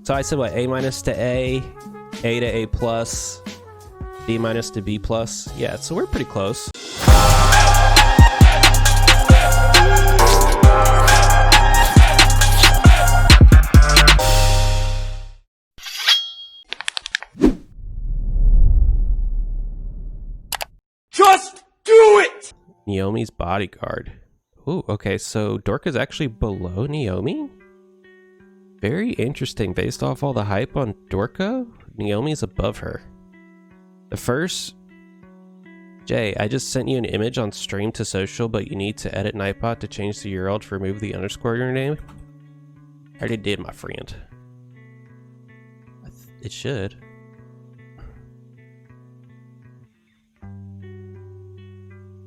So I said what? A minus to A to A plus, B minus to B plus. Yeah, so we're pretty close. Just do it! Naomi's bodyguard. Ooh, okay, so Dorka's actually below Naomi? Very interesting. Based off all the hype on Dorka, Naomi's above her. The first... Jay, I just sent you an image on stream to social, but you need to edit Nightbot to change the URL to remove the underscore in your name. I already did, my friend. It should.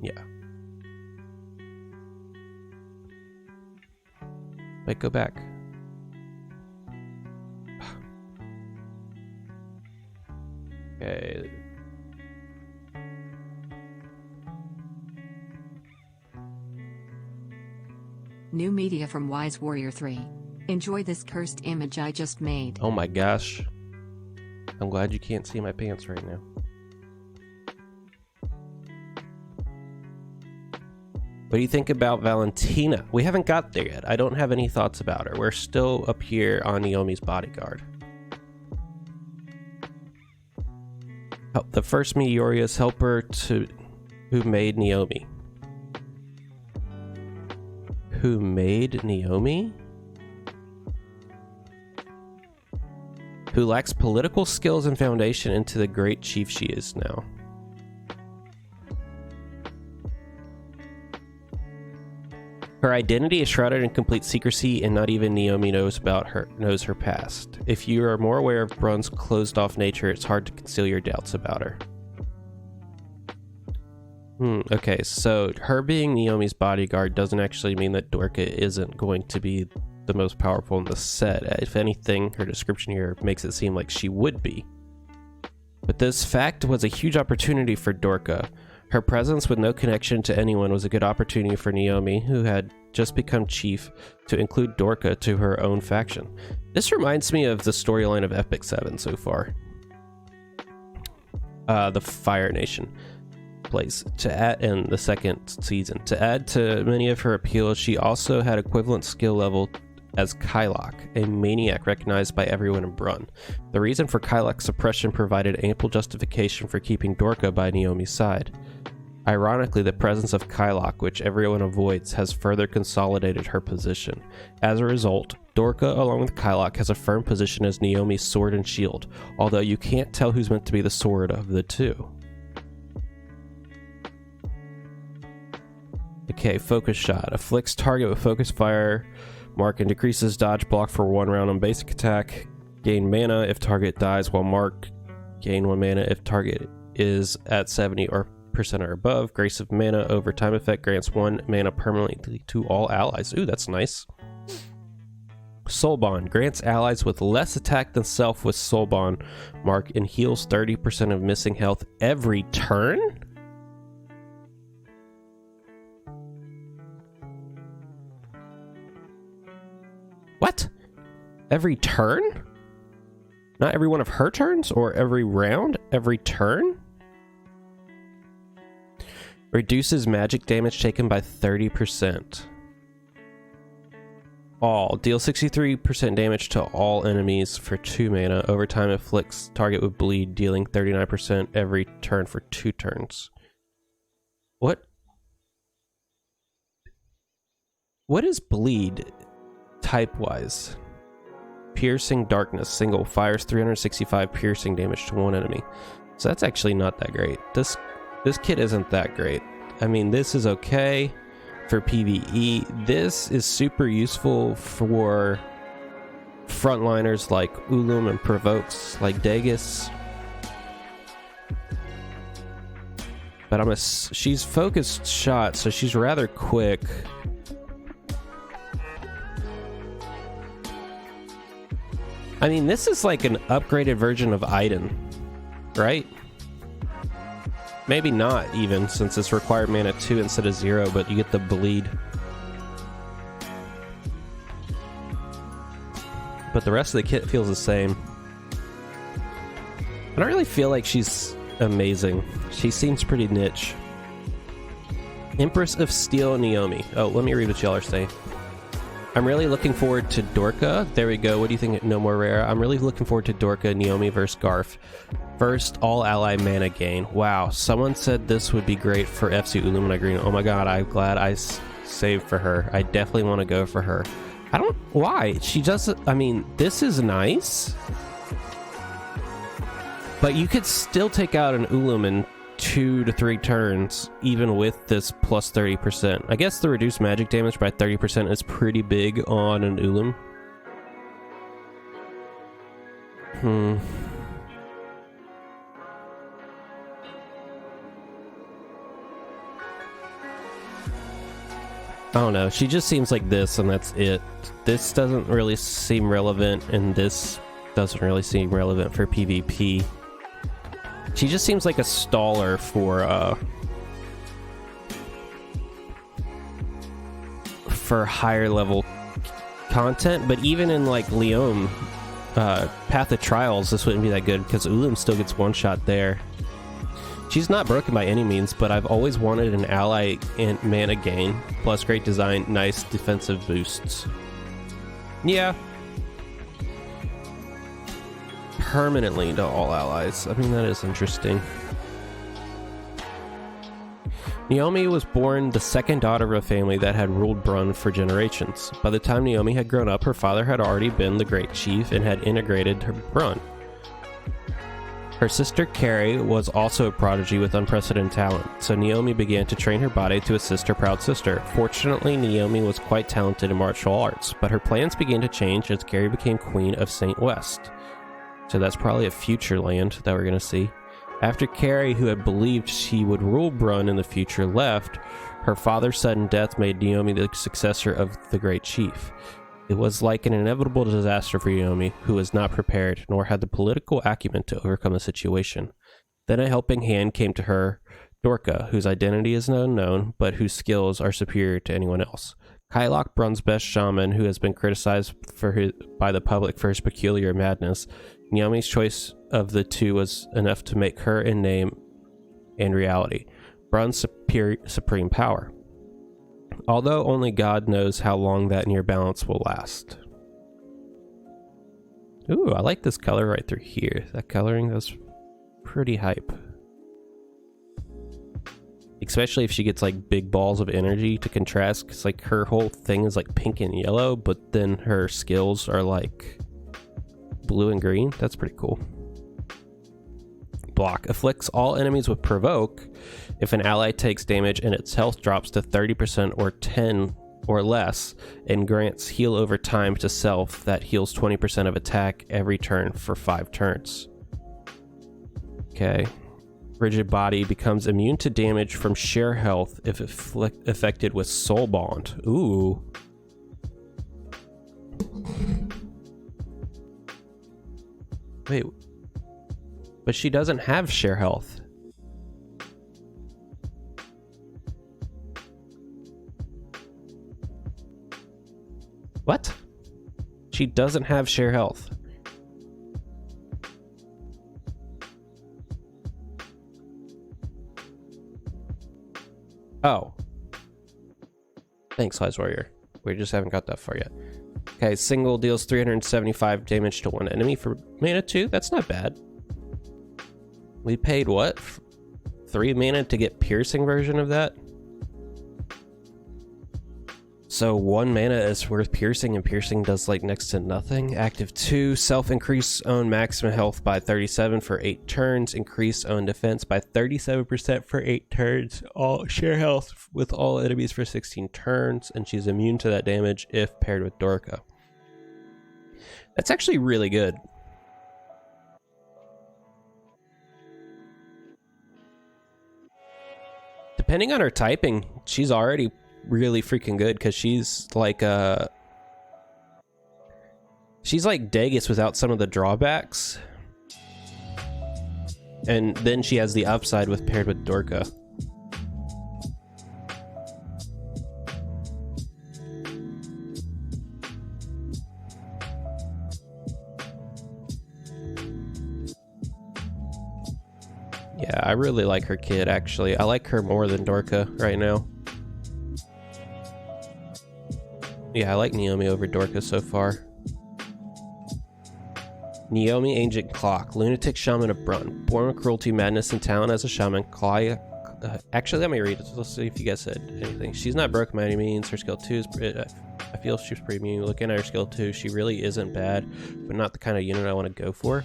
Yeah. Wait, go back. Okay. New media from Wise Warrior 3. Enjoy this cursed image I just made. Oh my gosh. I'm glad you can't see my pants right now. What do you think about Valentina? We haven't got there yet. I don't have any thoughts about her. We're still up here on Naomi's bodyguard. The first Meteorius helper to who made Naomi. Who made Naomi? Who lacks political skills and foundation into the great chief she is now. Her identity is shrouded in complete secrecy, and not even Naomi knows her past. If you are more aware of Brun's closed-off nature, it's hard to conceal your doubts about her. Okay, so her being Naomi's bodyguard doesn't actually mean that Dorka isn't going to be the most powerful in the set. If anything, her description here makes it seem like she would be. But this fact was a huge opportunity for Dorka. Her presence with no connection to anyone was a good opportunity for Naomi, who had just become chief, to include Dorka to her own faction. This reminds me of the storyline of Epic 7 so far. The Fire Nation place to add in the second season. To add to many of her appeals, she also had equivalent skill level as Kylock, a maniac recognized by everyone in Brun. The reason for Kylock's suppression provided ample justification for keeping Dorka by Naomi's side. Ironically, the presence of Kylock, which everyone avoids, has further consolidated her position. As a result, Dorka, along with Kylock, has a firm position as Naomi's sword and shield, although you can't tell who's meant to be the sword of the two. Okay, focus shot. Afflicts target with focus fire mark and decreases dodge block for 1 round on basic attack. Gain mana if target dies while marked. Gain 1 mana if target is at 70% or above. Grace of Mana over time effect grants 1 mana permanently to all allies. Ooh, that's nice. Soul Bond grants allies with less attack than self with Soul Bond mark and heals 30% of missing health every turn? What? Every turn? Not every one of her turns? Or every round? Every turn? Reduces magic damage taken by 30%. All. Deal 63% damage to all enemies for 2 mana. Over time afflicts target with bleed, dealing 39% every turn for 2 turns. What? What is bleed type-wise? Piercing darkness. Single. Fires 365 piercing damage to 1 enemy. So that's actually not that great. This kit isn't that great. I mean, this is okay for PvE. This is super useful for frontliners like Ulum and provokes like Dagus. But she's focused shot, so she's rather quick. I mean, this is like an upgraded version of Iden, right? Maybe not even, since it's required mana 2 instead of 0, but you get the bleed. but the rest of the kit feels the same. I don't really feel like she's amazing. She seems pretty niche. Empress of Steel Neomi. Oh, let me read what y'all are saying. I'm really looking forward to Dorka. There we go. What do you think? No more rare. I'm really looking forward to Dorka, Neomi versus Garf. First, all ally mana gain. Wow, someone said this would be great for FC Illumina Green. Oh my god, I'm glad I saved for her. I definitely want to go for her. I don't... Why? She doesn't... I mean, this is nice. But you could still take out an Ulum in 2 to 3 turns, even with this plus 30%. I guess the reduced magic damage by 30% is pretty big on an Ulum. I don't know. She just seems like this, and that's it. This doesn't really seem relevant, and this doesn't really seem relevant for PvP. She just seems like a staller for higher level content, but even in like Leom, Path of Trials, this wouldn't be that good because Ulum still gets one shot there. She's not broken by any means, but I've always wanted an ally and mana gain, plus great design, nice defensive boosts. Yeah. Permanently to all allies. I mean, that is interesting. Naomi was born the second daughter of a family that had ruled Brunn for generations. By the time Naomi had grown up, her father had already been the Great Chief and had integrated her Brunn. Her sister Carrie was also a prodigy with unprecedented talent, so Naomi began to train her body to assist her proud sister. Fortunately, Naomi was quite talented in martial arts, but her plans began to change as Carrie became Queen of St. West. So that's probably a future land that we're going to see. After Carrie, who had believed she would rule Brunn in the future, left, her father's sudden death made Naomi the successor of the Great Chief. It was like an inevitable disaster for Naomi, who was not prepared, nor had the political acumen to overcome the situation. Then a helping hand came to her, Dorka, whose identity is unknown, but whose skills are superior to anyone else. Kylock, Brunn's best shaman, who has been criticized by the public for his peculiar madness. Naomi's choice of the two was enough to make her in name and reality Brunn's supreme power. Although only God knows how long that near balance will last. Ooh, I like this color right through here. That coloring, that's pretty hype. Especially if she gets like big balls of energy to contrast, because like her whole thing is like pink and yellow, but then her skills are like blue and green. That's pretty cool. Block. Afflicts all enemies with Provoke if an ally takes damage and its health drops to 30% or 10 or less, and grants heal over time to self that heals 20% of attack every turn for 5 turns. Okay. Rigid Body becomes immune to damage from sheer health if affected with Soul Bond. Ooh. Wait. But she doesn't have sheer health. What? She doesn't have sheer health. Oh. Thanks, Wise Warrior. We just haven't got that far yet. Okay, single deals 375 damage to one enemy for mana 2. That's not bad. We paid what? 3 mana to get piercing version of that? So 1 mana is worth piercing, and piercing does like next to nothing. Active 2, self-increase own maximum health by 37 for 8 turns. Increase own defense by 37% for 8 turns. All share health with all enemies for 16 turns, and she's immune to that damage if paired with Dorka. That's actually really good. Depending on her typing, she's already really freaking good, because she's like Dagus without some of the drawbacks, and then she has the upside with paired with Dorka. Yeah, I really like her kid, actually. I like her more than Dorka right now. Yeah, I like Neomi over Dorka so far. Naomi, Ancient Clock, Lunatic Shaman of Brun, born with cruelty, madness, and talent as a shaman. Actually, let me read it. Let's see if you guys said anything. She's not broken by any means. Her skill 2 is... I feel she's pretty mean. Looking at her skill 2, she really isn't bad, but not the kind of unit I want to go for.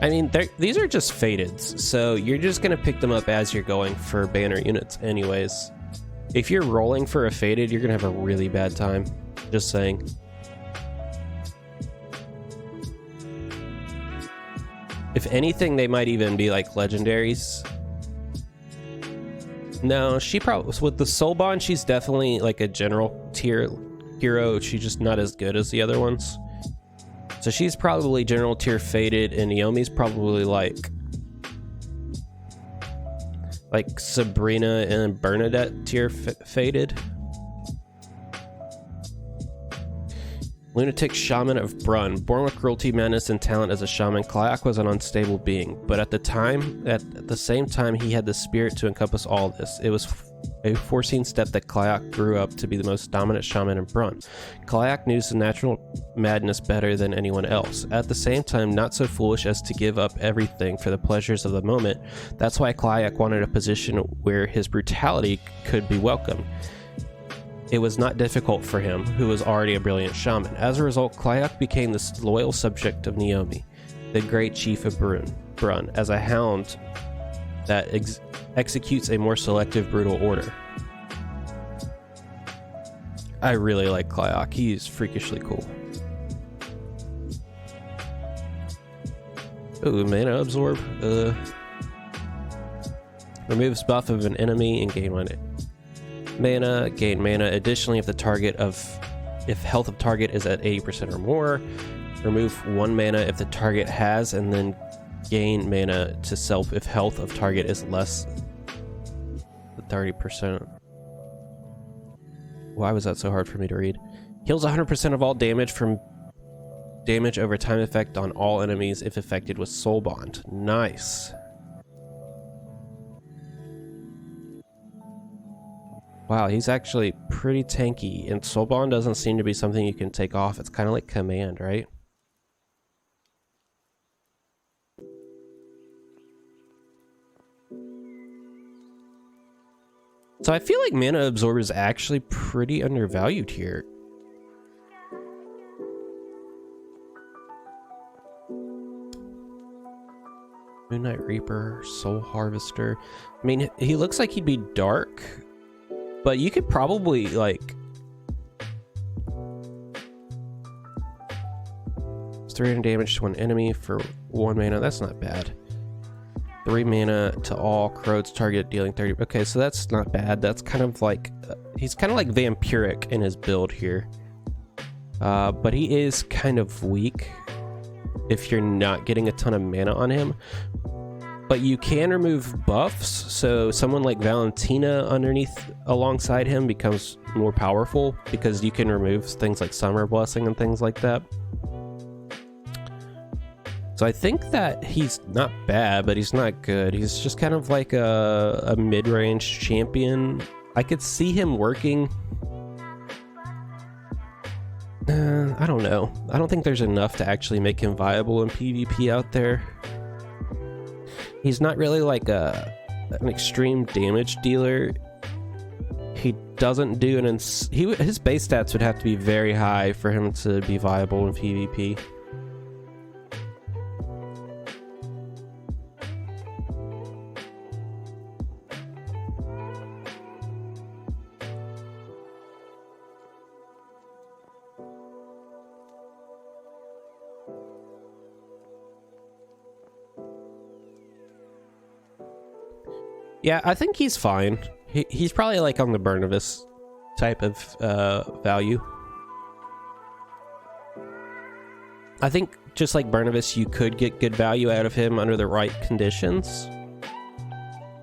I mean, these are just fadeds, so you're just going to pick them up as you're going for banner units anyways. If you're rolling for a faded, you're going to have a really bad time. Just saying. If anything, they might even be like legendaries. No, she probably, with the Soul Bond, she's definitely like a general tier hero. She's just not as good as the other ones. So she's probably general tier faded, and Naomi's probably like Sabrina and Bernadette tier faded. Lunatic Shaman of Brun, born with cruelty, madness, and talent as a shaman. Kylock was an unstable being, but at the same time, he had the spirit to encompass all this. It was a foreseen step that Kylock grew up to be the most dominant shaman in Brun. Kylock knew the natural madness better than anyone else. At the same time, not so foolish as to give up everything for the pleasures of the moment. That's why Kylock wanted a position where his brutality could be welcomed. It was not difficult for him, who was already a brilliant shaman. As a result, Kylock became the loyal subject of Naomi, the great chief of Brun, as a hound that executes a more selective, brutal order. I really like Kylock. He's freakishly cool. Ooh, mana absorb. Removes buff of an enemy and gain mana. Gain mana. Additionally, if health of target is at 80% or more, remove 1 mana if the target has, and then gain mana to self if health of target is less than 30%. Why was that so hard for me to read? Heals 100% of all damage from damage over time effect on all enemies if affected with Soul Bond. Nice. Wow, he's actually pretty tanky, and Soul Bond doesn't seem to be something you can take off. It's kind of like command, right? So I feel like Mana Absorber is actually pretty undervalued here. Moonlight Reaper, Soul Harvester. I mean, he looks like he'd be dark, but you could probably, like... It's 300 damage to one enemy for 1 mana. That's not bad. 3 mana to all Croats target dealing 30. Okay, so that's not bad. That's kind of like... he's kind of like vampiric in his build here. But he is kind of weak if you're not getting a ton of mana on him. But you can remove buffs, so someone like Valentina alongside him becomes more powerful because you can remove things like Summer Blessing and things like that. So I think that he's not bad, but he's not good. He's just kind of like a mid-range champion. I could see him working. I don't know. I don't think there's enough to actually make him viable in PvP out there. He's not really like an extreme damage dealer. He doesn't do his base stats would have to be very high for him to be viable in PvP. Yeah, I think he's fine. He's probably like on the Burnavis type of value. I think just like Burnavis, you could get good value out of him under the right conditions,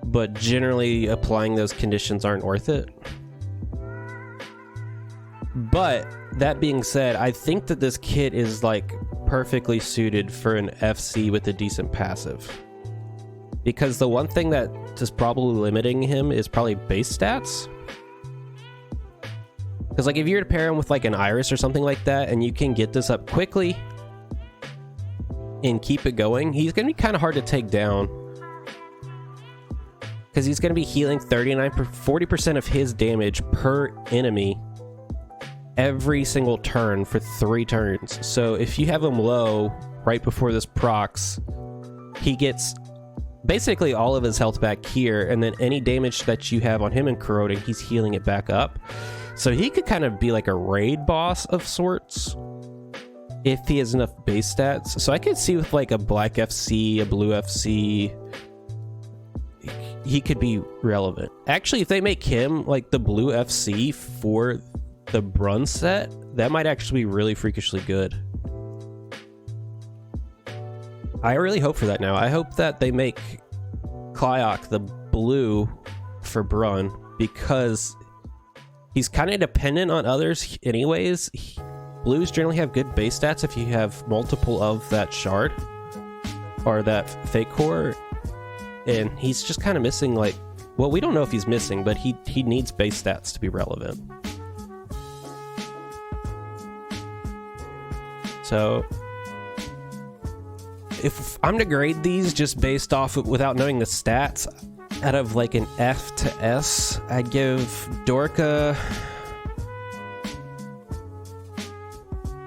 but generally applying those conditions aren't worth it. But that being said, I think that this kit is like perfectly suited for an FC with a decent passive. Because the one thing that is probably limiting him is probably base stats. Because like if you were to pair him with like an Iris or something like that, and you can get this up quickly and keep it going, he's going to be kind of hard to take down. Because he's going to be healing 40% of his damage per enemy every single turn for 3 turns. So if you have him low right before this procs, he gets basically all of his health back here, and then any damage that you have on him and corroding, he's healing it back up. So he could kind of be like a raid boss of sorts if he has enough base stats. So I could see with like a black FC, a blue FC, he could be relevant. Actually, if they make him like the blue FC for the Brun set, that might actually be really freakishly good. I really hope for that now. I hope that they make Kylock the blue for Brun, because he's kind of dependent on others anyways. Blues generally have good base stats if you have multiple of that shard or that fake core, and he's just kind of missing, like, well, we don't know if he's missing, but he needs base stats to be relevant. So if I'm to grade these just based off of, without knowing the stats, out of like an F to S, I'd give Dorka,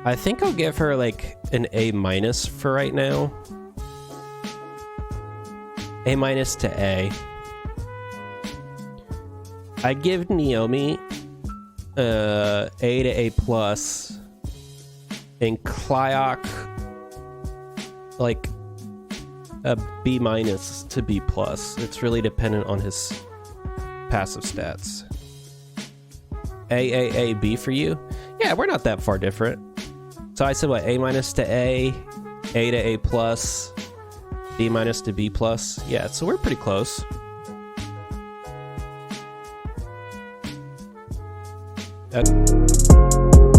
I think I'll give her like an A- for right now. A- to A. I'd give Neomi A to A+, and Kylock like a B- to B+. It's really dependent on his passive stats. B for you? Yeah, we're not that far different. So I said what, A- to A to A+, B- to B+. Yeah, so we're pretty close. Okay.